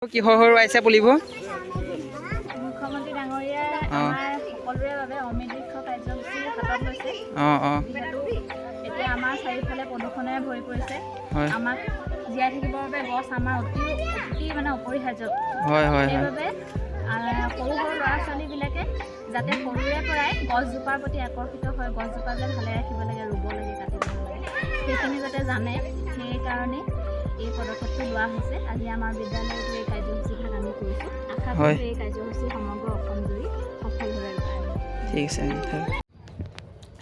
কিহৰ সৰু আইছে পুলিবোৰ মুখ্যমন্ত্ৰী ডাঙৰীয়াই আমাৰ সকলোৰে বাবে অমৃত বৃক্ষ কাৰ্যসূচী হাতত লৈছে। যিহেতু এতিয়া আমাৰ চাৰিওফালে প্ৰদূষণেৰে ভৰি পৰিছে, আমাক জীয়াই থাকিবৰ বাবে গছ আমাৰ অতি অপৰিহাৰ্য। সেইবাবে সৰু সৰু ল'ৰা ছোৱালীবিলাকে যাতে সৰুৰে পৰাই গছজোপাৰ প্ৰতি আকৰ্ষিত হয়, গছজোপা যে ভালে ৰাখিব লাগে, ৰুব লাগে, কাটিব লাগে, সেইখিনি যাতে জানে, সেইকাৰণে এই পদক্ষেপটো লোৱা হৈছে। আজি আমাৰ বিদ্যালয়টো এই কাৰ্যসূচীভাগ আমি কৰিছোঁ। আশা কৰোঁ এই কাৰ্যসূচী সমগ্ৰ অসম জুৰি সফলভাৱে ঠিক আছে।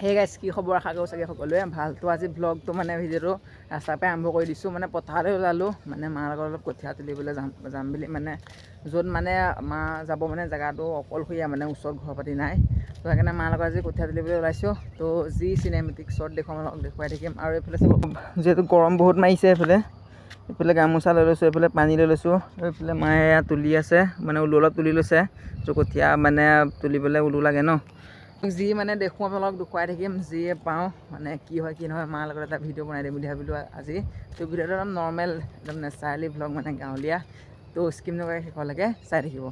সেই গাইছ, কি খবৰ? আশা কৰোঁ চাগে সকলোৱে ভালতো। আজি ব্লগটো ভিডিঅ'টো ৰাস্তাৰ পৰাই আৰম্ভ কৰি দিছোঁ। পথাৰলৈ ওলালোঁ, মাৰ লগত অলপ কঠীয়া তুলিবলৈ যাম বুলি, য'ত মা যাব জেগাটো অকলশৰীয়া, ওচৰত ঘৰ পাতি নাই। তো সেইকাৰণে মাৰ লগত আজি কঠীয়া তুলিবলৈ ওলাইছোঁ। তো যি চিনেমেটিক শ্বট দেখুৱাই থাকিম। আৰু এইফালে চাব, যিহেতু গৰম বহুত মাৰিছে, এইফালে গামোচা লৈ লৈছোঁ, এইফালে পানী লৈ লৈছোঁ। এইফালে মায়ে তুলি আছে, উলু অলপ তুলি লৈছে। তো কঠীয়া তুলিবলৈ উলু লাগে ন। যি দেখোঁ আপোনালোকক দেখুৱাই থাকিম, যিয়ে পাওঁ কি হয় কি নহয়। মাৰ লগত এটা ভিডিঅ' বনাই দিম বুলি ভাবিলোঁ আজি। তো ভিডিঅ'টো একদম নৰ্মেল, একদম নেচাৰেলি ভ্লগ, গাঁৱলীয়া। তো স্কিপ নকৰি শেষলৈকে চাই থাকিব।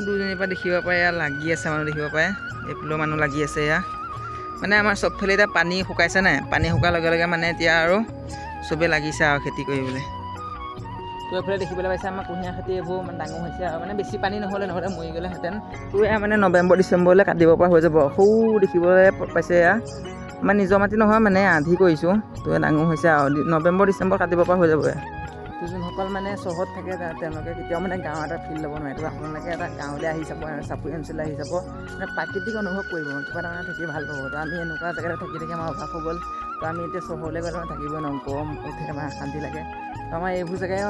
দুজনীৰ পৰা দেখিব পাৰে, এয়া লাগি আছে, মানুহ দেখিব পাৰে। এইফালেও মানুহ লাগি আছে। এয়া আমাৰ চবফালে এতিয়া পানী শুকাইছে নাই, পানী শুকাৰ লগে লগে এতিয়া আৰু চবেই লাগিছে আৰু খেতি কৰিবলৈ। তো এইফালে দেখিবলৈ পাইছে আমাৰ কুঁহিয়াৰ খেতি, এইবোৰ ডাঙৰ হৈছে আৰু বেছি পানী নহ'লে মৰি গ'লেহেঁতেন। তো এয়া নৱেম্বৰ ডিচেম্বৰলৈ কাটিব পৰা হৈ যাব। দেখিবলৈ পাইছে, এয়া আমাৰ নিজৰ মাটি নহয়, আধি কৰিছোঁ। তো ডাঙৰ হৈছে আৰু নৱেম্বৰ ডিচেম্বৰ কাটিব পৰা হৈ যাব। তো যোনসকল চহৰত থাকে, তেওঁলোকে কেতিয়াও গাঁৱৰ এটা ফিল ল'ব নোৱাৰে। তো আপোনালোকে এটা গাঁৱলৈ আহি চাব, চাপৰি অঞ্চললৈ আহি যাব, প্ৰাকৃতিক অনুভৱ কৰিব, কিবা এটা থাকি ভাল পাব। তো আমি এনেকুৱা জেগাতে থাকি আমাৰ অভ্যাস হৈ গ'ল। তো আমি এতিয়া চহৰলৈ গ'লে থাকিবই নোৱাৰোঁ, গৰম উঠে, আমাৰ অশান্তি লাগে। তো আমাৰ এইবোৰ জেগাই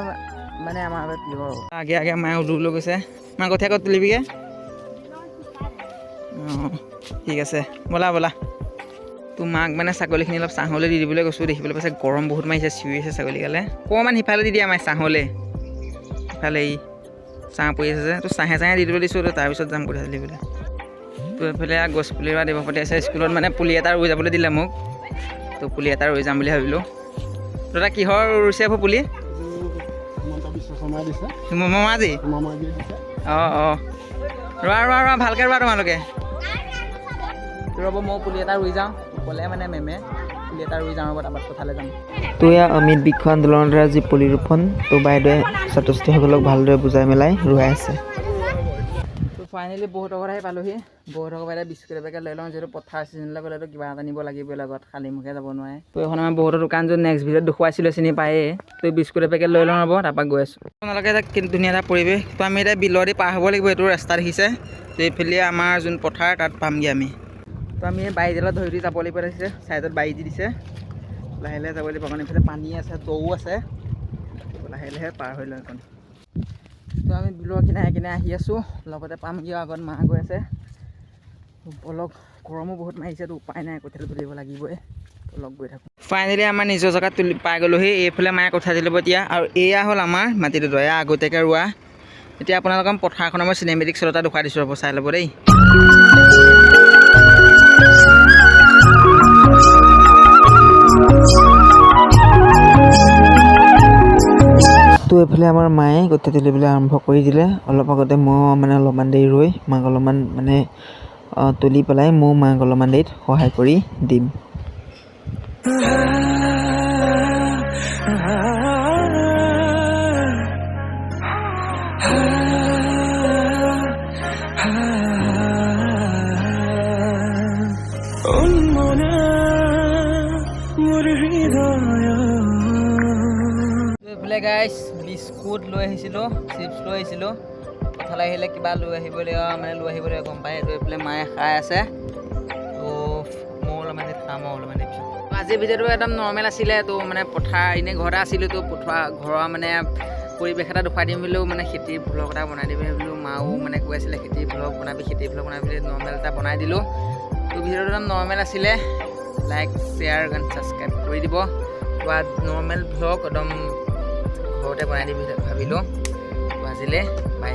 আমাৰ বাবে প্ৰিয়। আগে আগে মায়ে উলু লৈ গৈছে। মা কঠীয়া ক'ত তুলিবিগৈ? ঠিক আছে, ব'লা ব'লা। তো মাক ছাগলীখিনি অলপ ছাঁহলৈ দি দিবলৈ গৈছোঁ। দেখিবলৈ পাইছে গৰম বহুত মাৰিছে, চিঞৰিছে ছাগলীগালে। অকণমান সিফালে দি দিয়া মায়ে ছাঁহলৈ, সিফালে ছাঁ পৰি আছে যে। তো ছাঁহে দি দিব দিছোঁ। তাৰপিছত যাম কঠীয়া তুলিবলৈ। তো এইফালে গছ পুলি ৰোৱা দিব পঠিয়াইছে স্কুলত, পুলি এটা ৰুই যাবলৈ দিলে মোক। তো পুলি এটা ৰুই যাম বুলি ভাবিলোঁ। তো দাদা কিহৰ ৰুইছে এইবোৰ পুলি? মামাজি? ৰোৱা ভালকৈ ৰোৱা তোমালোকে। ৰ'ব, মই পুলি এটা ৰুই যাওঁ, ক'লে মেমে পুলি এটা ৰুই যাওঁ, তাৰপৰা পথাৰলৈ যাম। তো এয়া অমৃত বৃক্ষ আন্দোলনৰ দ্বাৰা যি পুলি ৰোপণ, তো বাইদেৱে ছাত্ৰ ছাত্ৰীসকলক ভালদৰে বুজাই মেলাই ৰুৱাই আছে। তো ফাইনেলি বহুতৰ ঘৰত আহি পালোহি। বহুতৰ ঘৰত বিস্কুট এপেকেট লৈ লওঁ, যিহেতু পথাৰ ছিজনলৈ গ'লেতো কিবা এটা নিব লাগিবই লগত, খালী মুখে যাব নোৱাৰে। তো এখন আমাৰ বহুতৰ দোকান, য'ত নেক্সট ভিডিঅ'ত দেখুৱাইছিলোঁ, চিনি পায়েই। তো বিস্কুট এপেকেট লৈ লওঁ, ৰ'ব, তাৰপৰা গৈ আছোঁ। আপোনালোকে এতিয়া ধুনীয়া এটা পৰিৱেশ। তো আমি এতিয়া বিলৰ দি পাৰ হ'ব লাগিব, এইটো ৰাস্তা দেখিছে। তো এইফালে আমাৰ যোন পথাৰ, তাত পামগৈ আমি। তো আমি এই বাৰীডালত ধৰি যাব লাগিব, দিছে ছাইডত বাৰী দি দিছে। লাহে লাহে যাব লাগিব, এইফালে পানী আছে, দৌ আছে। লাহে লাহে পাৰ হৈ লওঁ এখন। তো আমি বিলৰ কিনাৰে কিনাৰে আহি আছোঁ, লগতে পামগৈ। আগত মা গৈ আছে। অলপ গৰমো বহুত মাৰিছে, তো উপায় নাই, কঠীয়াটো তুলিব লাগিবই। অলপ গৈ থাকোঁ। ফাইনেলি আমাৰ নিজৰ জেগাত পাই গ'লোহি। এইফালে মায়ে কঠীয়া তুলিব এতিয়া। আৰু এয়া হ'ল আমাৰ মাটিটো, এয়া আগতীয়াকৈ ৰোৱা। এতিয়া আপোনালোকক পথাৰখনৰ মই চিনেমেটিক শ্বট এটা দেখুৱাই দিছোঁ, ৰ'ব, চাই ল'ব দেই। তো এইফালে আমাৰ মায়ে কঠীয়া তুলিবলৈ আৰম্ভ কৰি দিলে। অলপ আগতে মই অলপমান দেৰি ৰৈ মাক অলপমান তুলি পেলাই মই মাক অলপমান দেৰিত সহায় কৰি দিম। এইফালে গাইছ বিস্কুট লৈ আহিছিলোঁ, চিপছ লৈ আহিছিলোঁ। পথাৰলৈ আহিলে কিবা লৈ আহিব লাগিব, গম পায়। তো এইফালে মায়ে খাই আছে। তো মই অলপমান খাম আৰু অলপমান পিছত। আজিৰ ভিডিঅ'টো একদম নৰ্মেল আছিলে। তো পথাৰ এনেই ঘৰতে আছিলোঁ। তো ঘৰৰ পৰিৱেশ এটা দেখুৱাই দিম বুলিও খেতিৰ ভ্লগ এটা বনাই দিম বুলিও মাও কৈ আছিলে, খেতিৰ ভ্লগ বনাবি বুলি নৰ্মেল এটা বনাই দিলোঁ। তো ভিডিঅ'টো একদম নৰ্মেল আছিলে। লাইক, শ্বেয়াৰ এণ্ড ছাবস্ক্ৰাইব কৰি দিব। তো নৰ্মেল ভ্লগ একদম ঘৰতে বনাই দিম ভাবিলোঁ। তো আজিলৈ বাই।